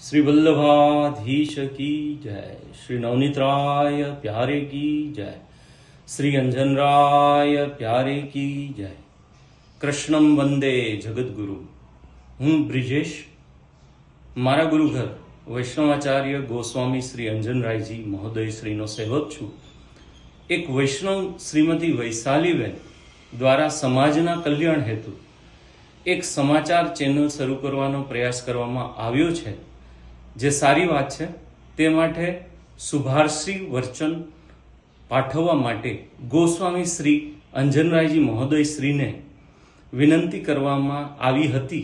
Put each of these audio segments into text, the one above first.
श्री वल्लभाधीश की जय। श्री नवनीतराय प्यारे की जय। श्री अंजनराय प्यारे की जय। कृष्णम वंदे जगद्गुरु। हूँ ब्रिजेश, मारा गुरुघर वैष्णवाचार्य गोस्वामी श्री अंजनरायजी महोदय श्रीनो सेवक छूँ। एक वैष्णव श्रीमती वैशालीबेन द्वारा समाजना कल्याण हेतु एक समाचार चेनल शरू करवानो प्रयास करवामां आव्यो छे, जे सारी बात छे। ते माटे शुभारसी वचन पाठववा माटे गोस्वामी श्री अंजनरायजी महोदय श्रीने विनंती करवामां आवी हती,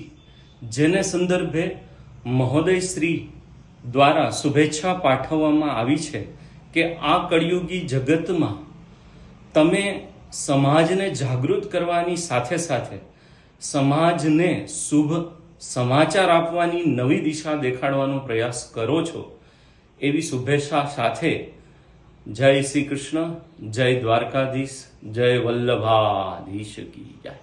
जेने संदर्भे महोदय श्री द्वारा शुभेच्छा पाठववामां आवी छे के आ कलियुगी जगतमां तमे समाजने जागृत करवानी साथे साथे समाजने शुभ समाचार आपवानी नवी दिशा देखाडवानो प्रयास करो छो, एवी शुभेच्छा साथे जय श्री कृष्ण, जय द्वारकाधीश, जय वल्लभाधीश की जय।